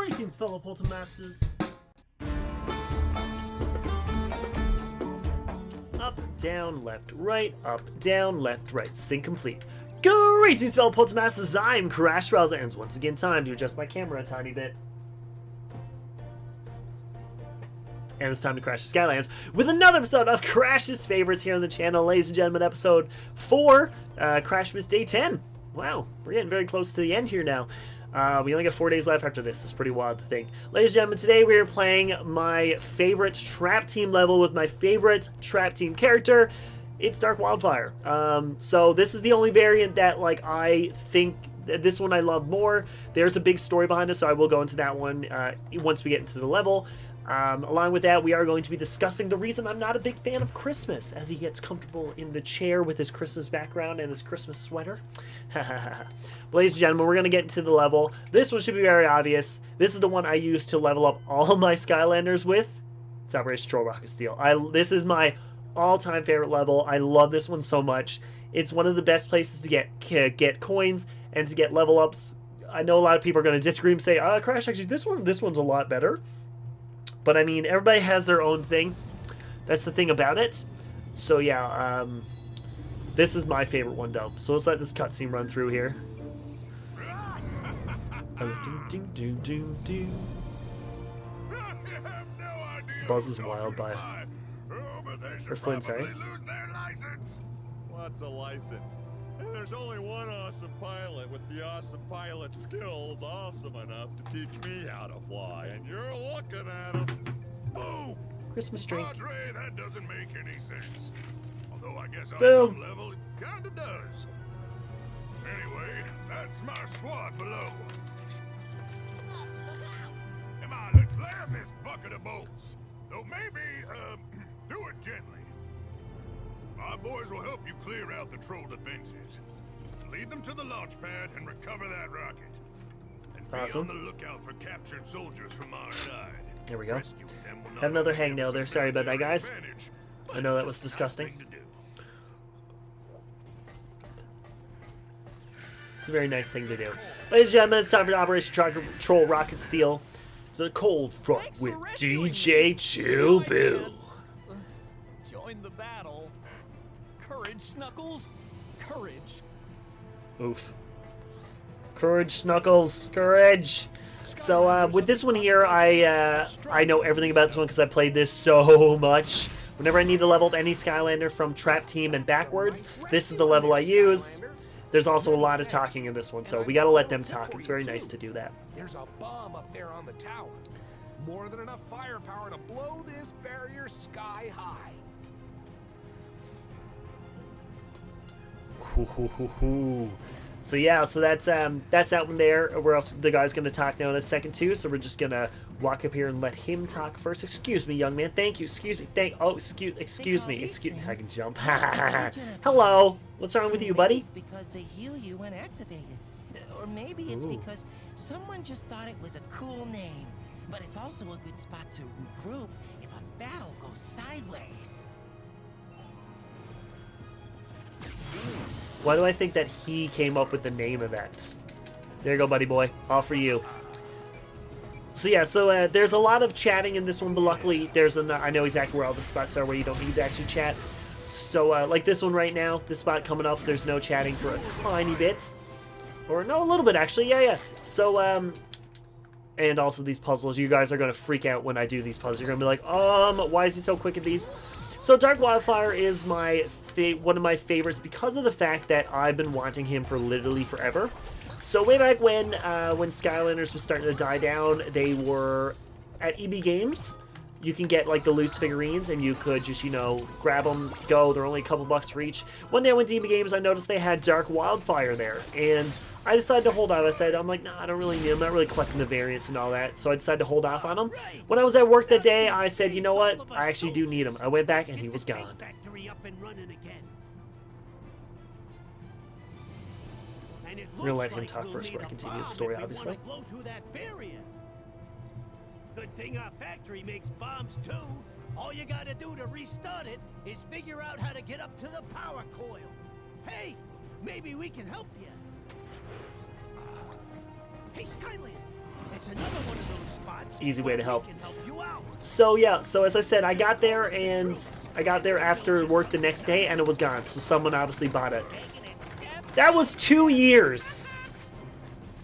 Greetings, fellow Poltermasters. Up, down, left, right, up, down, left, right. Sync complete. Greetings, fellow Poltermasters. I'm Crashmas, and once again, time to adjust my camera a tiny bit. And it's time to crash the Skylands with another episode of Crash's Favorites here on the channel. Ladies and gentlemen, episode 4, Crashmas Day 10. Wow, we're getting very close to the end here now. We only got 4 days left after this. It's pretty wild to think. Ladies and gentlemen, today we are playing my favorite trap team level with my favorite trap team character. It's Dark Wildfire. So this is the only variant that, like, I think this one I love more. There's a big story behind it, so I will go into that one once we get into the level. Along with that, we are going to be discussing the reason I'm not a big fan of Christmas, as he gets comfortable in the chair with his Christmas background and his Christmas sweater. Ladies and gentlemen, we're going to get into the level. This one should be very obvious. This is the one I use to level up all my Skylanders with. It's Operation Troll Rocket Steel. This is my all-time favorite level. I love this one so much. It's one of the best places to get coins and to get level ups. I know a lot of people are going to disagree and say, Crash, actually, this one's a lot better. But, I mean, everybody has their own thing. That's the thing about it. So, yeah, this is my favorite one, though. So let's let this cutscene run through here. Buzz is wild by... Or Flynn, sorry. What's a license? There's only one awesome pilot with the awesome pilot skills awesome enough to teach me how to fly, and you're looking at him. Boom! Christmas drink. Padre, that doesn't make any sense. Although I guess on Boom. some level it kinda does. Anyway, that's my squad below. Come on, let's land this bucket of bolts. Though maybe, do it gently. My boys will help you clear out the troll defenses. Lead them to the launch pad and recover that rocket. And be awesome. on the lookout for captured soldiers from our side. There we go. Rescuing them will not Have another only give hangnail us there. a Sorry about that, military guys. advantage, I know that but was it's just a disgusting. nice thing to do. It's a very nice thing to do. Ladies and gentlemen, it's time for Operation Troll Rocket Steel. It's a cold front with DJ Chill Bill. Join the battle. Courage, Snuckles. Courage. Oof. Courage, Snuckles. Courage. So with this one here, I know everything about this one because I played this so much. Whenever I need to level up any Skylander from Trap Team and backwards, this is the level I use. There's also a lot of talking in this one, so we gotta let them talk. It's very nice to do that. There's a bomb up there on the tower. More than enough firepower to blow this barrier sky high. So yeah, so that's that one there. Where else the guy's gonna talk now in a second too. So we're just gonna walk up here and let him talk first. Excuse me, young man. Thank you. Excuse me. Excuse me. Excuse me. I can jump. Hello. What's wrong with you, buddy? It's because they heal you when activated. Or maybe it's because someone just thought it was a cool name. But it's also a good spot to regroup if a battle goes sideways. Why do I think that he came up with the name of that? There you go, buddy boy. All for you. So yeah, so there's a lot of chatting in this one, but luckily there's I know exactly where all the spots are where you don't need to actually chat. So like this one right now, this spot coming up, there's no chatting for a tiny bit. Or no, a little bit actually, yeah. So, and also these puzzles, you guys are going to freak out when I do these puzzles. You're going to be like, why is he so quick at these? So Dark Wildfire is one of my favorites because of the fact that I've been wanting him for literally forever. So way back when Skylanders was starting to die down, they were at EB Games. You can get like the loose figurines and you could just, you know, grab them, go. They're only a couple bucks for each. One day I went to EB Games, I noticed they had Dark Wildfire there. And I decided to hold off. I'm like, nah, I don't really need them. I'm not really collecting the variants and all that. So I decided to hold off on them. When I was at work that day, I said, you know what? I actually do need him. I went back and he was gone. We're gonna let him talk first before I continue the story, obviously. Good thing our factory makes bombs too. All you gotta do to restart it is figure out how to get up to the power coil. Hey, maybe we can help you. Hey, Skyland, It's another one of those spots Easy way to where we help. can help you out. So yeah, so as I said, I got there after work the next day and it was gone. So someone obviously bought it. That was 2 years.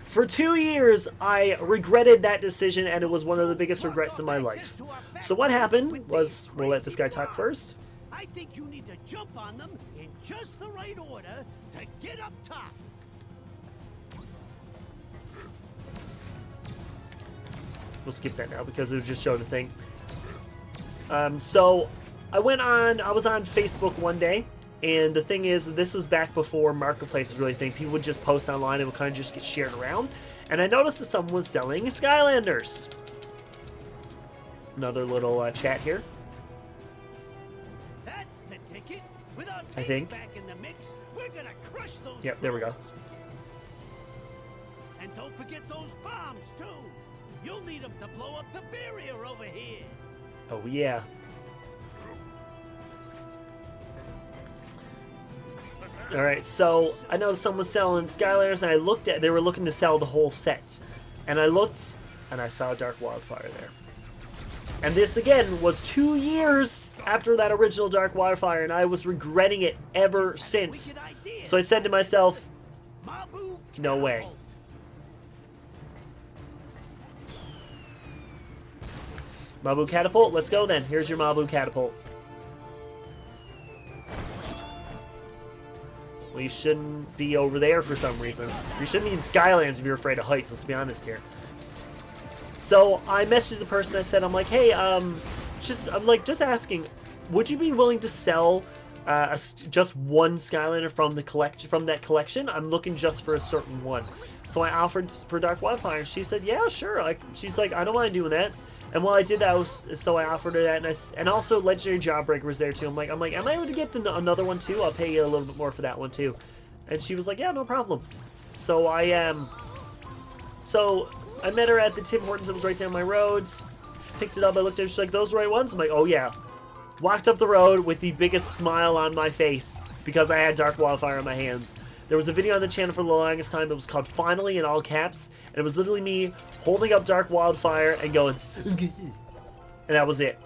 For 2 years, I regretted that decision, and it was one of the biggest regrets in my life. So what happened was, we'll let this guy talk first. I think you need to jump on them in just the right order to get up top. We'll skip that now because it just showed the thing. So I was on Facebook one day, and the thing is, this was back before Marketplace was really a thing. People would just post online and it would kind of just get shared around. And I noticed that someone was selling Skylanders. Another little chat here. That's the ticket. With our I tanks think. back in the mix, we're gonna crush those. Yep, there we go. drones. And don't forget those bombs too. You'll need them to blow up the barrier over here. Oh yeah. Alright, so I noticed someone was selling Skylanders, and they were looking to sell the whole set. And I looked, and I saw Dark Wildfire there. And this, again, was 2 years after that original Dark Wildfire, and I was regretting it ever since. So I said to myself, Mabu no way. catapult. Mabu Catapult, let's go then. Here's your Mabu Catapult. Well, you shouldn't be over there for some reason. You shouldn't be in Skylands if you're afraid of heights, let's be honest here. So I messaged the person, I said, I'm like, hey, just asking, would you be willing to sell just one Skylander from that collection? I'm looking just for a certain one. So I offered for Dark Wildfire, and she said, yeah, sure. She's like, I don't mind doing that. And while I did that, so I offered her that, and also Legendary Jawbreaker was there too. I'm like, am I able to get another one too? I'll pay you a little bit more for that one too. And she was like, yeah, no problem. So I met her at the Tim Hortons that was right down my roads. Picked it up, I looked at her, she's like, those the right ones? I'm like, oh yeah. Walked up the road with the biggest smile on my face because I had Dark Wildfire in my hands. There was a video on the channel for the longest time that was called Finally in all caps, and it was literally me holding up Dark Wildfire and going, and that was it.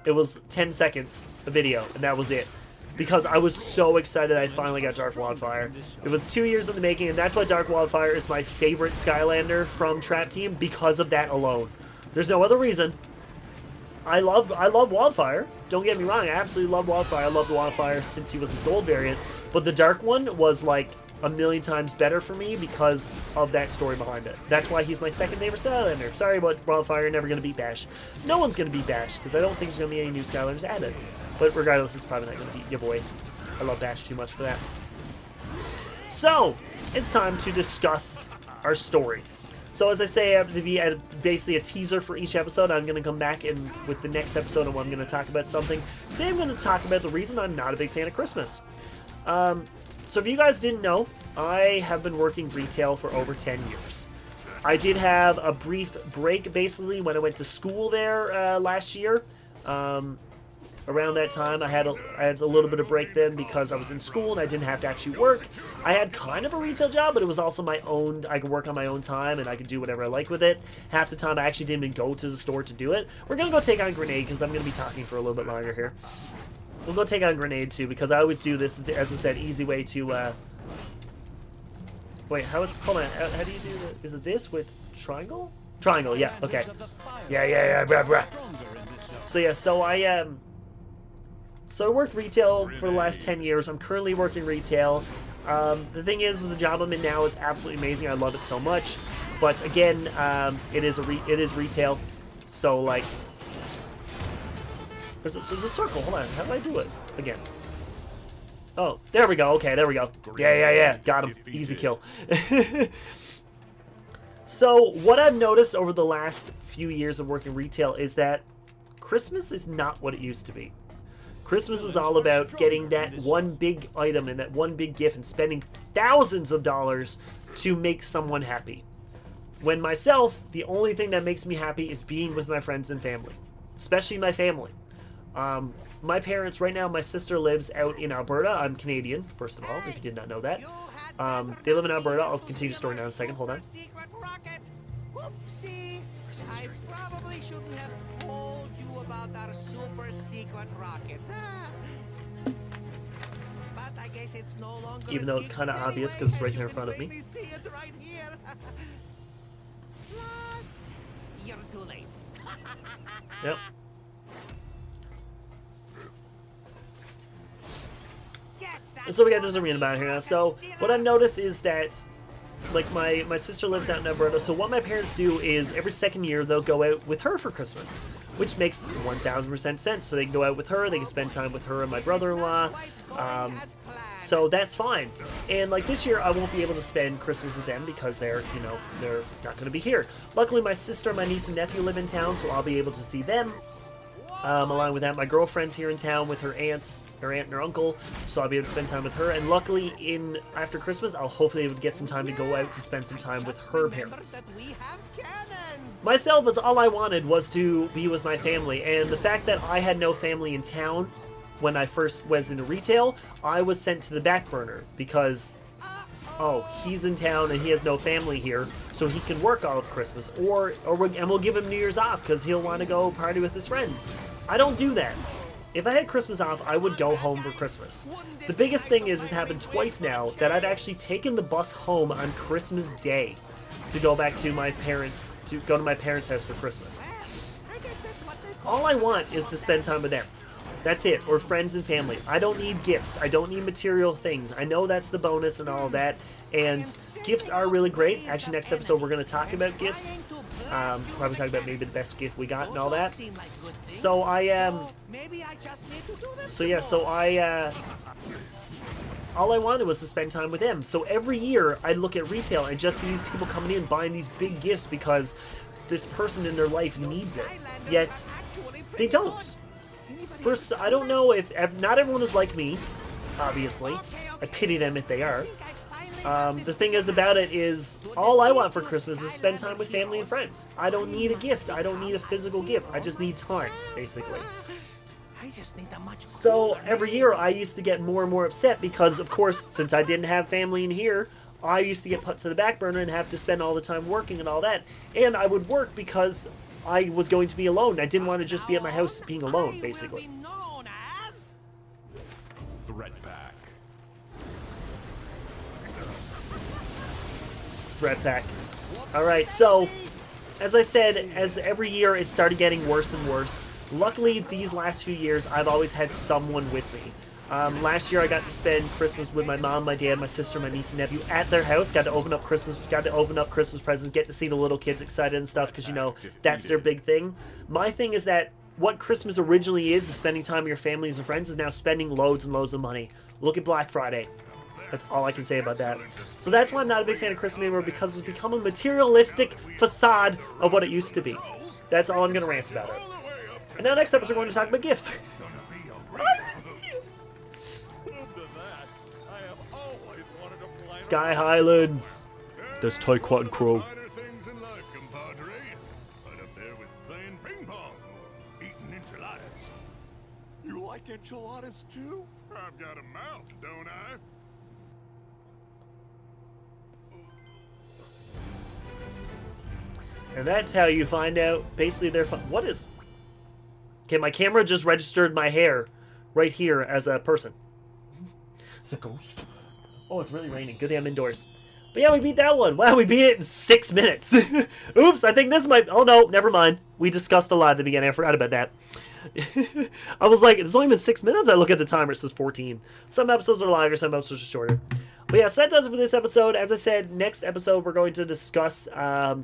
It was 10 seconds, a video, and that was it. Because I was so excited I finally got Dark Wildfire. It was 2 years in the making, and that's why Dark Wildfire is my favorite Skylander from Trap Team, because of that alone. There's no other reason. I love Wildfire. Don't get me wrong, I absolutely love Wildfire. I loved Wildfire since he was his gold variant. But the Dark one was like a million times better for me because of that story behind it. That's why he's my second favorite Skylander. Sorry about Wildfire, you're never going to beat Bash. No one's going to beat Bash, because I don't think there's going to be any new Skylanders added. But regardless, it's probably not going to beat your boy. I love Bash too much for that. So, it's time to discuss our story. So as I say, I have to be basically a teaser for each episode. I'm going to come back with the next episode and I'm going to talk about something. Today I'm going to talk about the reason I'm not a big fan of Christmas. So if you guys didn't know, I have been working retail for over 10 years. I did have a brief break, basically, when I went to school there last year. Around that time, I had a little bit of break then because I was in school and I didn't have to actually work. I had kind of a retail job, but it was also my own. I could work on my own time and I could do whatever I like with it. Half the time, I actually didn't even go to the store to do it. We're going to go take on Grenade because I'm going to be talking for a little bit longer here. We'll go take on Grenade too, because I always do this, as I said, easy way to, wait, hold on, how do you do the, is it this with triangle? Triangle, yeah, okay. Yeah, bruh, bruh. So yeah, so I worked retail for the last 10 years. I'm currently working retail. The thing is, the job I'm in now is absolutely amazing. I love it so much. But again, it is retail. So like, there's a circle. Hold on, how do I do it again? Oh, there we go. Okay, there we go. Yeah. Got him. Easy kill. So what I've noticed over the last few years of working retail is that Christmas is not what it used to be. Christmas is all about getting that one big item and that one big gift and spending thousands of dollars to make someone happy. When myself, the only thing that makes me happy is being with my friends and family, especially my family. My parents, right now, my sister lives out in Alberta. I'm Canadian, first of all, if you did not know that. They live in Alberta. I'll continue the story now in a second. Hold on. Oopsie. Christmas I tree. probably shouldn't have told you about our super secret rocket. But I guess it's no longer Even a though it's secret kind of obvious anyway, because it's as right you here in can front of me. plainly see it right here. Plus, you're too late. Yep. And so we got this arena about here now. So what I've noticed is that, like, my sister lives out in Alberta, so what my parents do is every second year they'll go out with her for Christmas, which makes 1000% sense. So they can go out with her, they can spend time with her and my brother-in-law. So that's fine. And like this year, I won't be able to spend Christmas with them because they're not going to be here. Luckily, my sister, my niece, and nephew live in town, so I'll be able to see them. Along with that, my girlfriend's here in town with her aunt and her uncle, so I'll be able to spend time with her. And luckily, after Christmas, I'll hopefully be able to get some time to go out to spend some time with her parents. Myself, as all I wanted was to be with my family, and the fact that I had no family in town when I first was into retail, I was sent to the back burner because, oh, he's in town and he has no family here, so he can work all of Christmas, and we'll give him New Year's off because he'll want to go party with his friends. I don't do that. If I had Christmas off, I would go home for Christmas. The biggest thing is, it's happened twice now that I've actually taken the bus home on Christmas Day to go back to my parents, to go to my parents' house for Christmas. All I want is to spend time with them. That's it, or friends and family. I don't need gifts. I don't need material things. I know that's the bonus and all that, and gifts are really great. Actually, next episode we're going to talk about gifts. Probably talk about maybe the best gift we got and all that. So all I wanted was to spend time with them. So every year I look at retail and just see these people coming in buying these big gifts because this person in their life needs it. Yet they don't. First, I don't know if not everyone is like me, obviously. I pity them if they are. The thing is about it is, all I want for Christmas is spend time with family and friends. I don't need a gift. I don't need a physical gift. I just need time, basically. So every year I used to get more and more upset because, of course, since I didn't have family in here, I used to get put to the back burner and have to spend all the time working and all that. And I would work because I was going to be alone. I didn't want to just be at my house being alone, basically. Threat pack. Threat pack. Alright, so, as I said, as every year it started getting worse and worse. Luckily, these last few years, I've always had someone with me. Last year I got to spend Christmas with my mom, my dad, my sister, my niece and nephew at their house. Got to open up Christmas presents, get to see the little kids excited and stuff because, you know, that's their big thing. My thing is that what Christmas originally is spending time with your families and friends, is now spending loads and loads of money. Look at Black Friday. That's all I can say about that. So that's why I'm not a big fan of Christmas anymore, because it's become a materialistic facade of what it used to be. That's all I'm going to rant about it. And now next episode we're going to talk about gifts. Sky Highlands. There's Taekwondo and Crow. Minor things in life, compadre. Right up there with playing ping pong or eating enchiladas. You like enchiladas too? I've got a mouth, don't I? And that's how you find out, basically, they're fun. What is... Okay, my camera just registered my hair right here as a person. It's a ghost. Oh, it's really raining. Good thing I'm indoors. But yeah, we beat that one. Wow, we beat it in 6 minutes. Oops, I think this might... Oh, no, never mind. We discussed a lot at the beginning. I forgot about that. I was like, it's only been 6 minutes? I look at the timer, it says 14. Some episodes are longer, some episodes are shorter. But yeah, so that does it for this episode. As I said, next episode we're going to discuss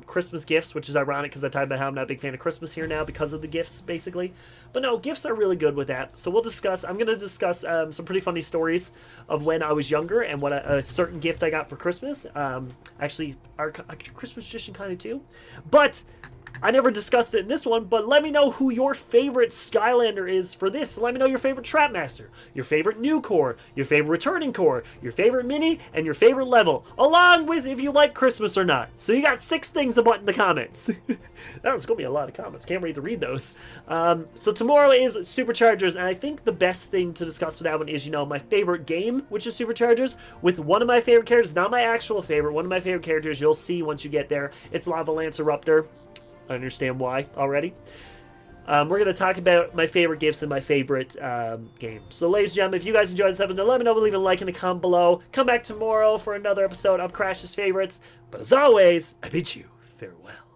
Christmas gifts, which is ironic because I talked about how I'm not a big fan of Christmas here now because of the gifts, basically. But no, gifts are really good with that. So I'm going to discuss some pretty funny stories of when I was younger and what a certain gift I got for Christmas. Actually, our Christmas tradition kind of too. But I never discussed it in this one, but let me know who your favorite Skylander is for this. Let me know your favorite Trapmaster, your favorite new core, your favorite returning core, your favorite mini, and your favorite level, along with if you like Christmas or not. So you got 6 things to put in the comments. That was going to be a lot of comments. Can't wait to read those. So tomorrow is Superchargers, and I think the best thing to discuss with that one is, you know, my favorite game, which is Superchargers, with one of my favorite characters, not my actual favorite, one of my favorite characters you'll see once you get there. It's Lava Lanceruptor. I understand why already. We're going to talk about my favorite gifts and my favorite game. So, ladies and gentlemen, if you guys enjoyed this episode, let me know, leave a like and a comment below. Come back tomorrow for another episode of Crash's Favorites. But as always, I bid you farewell.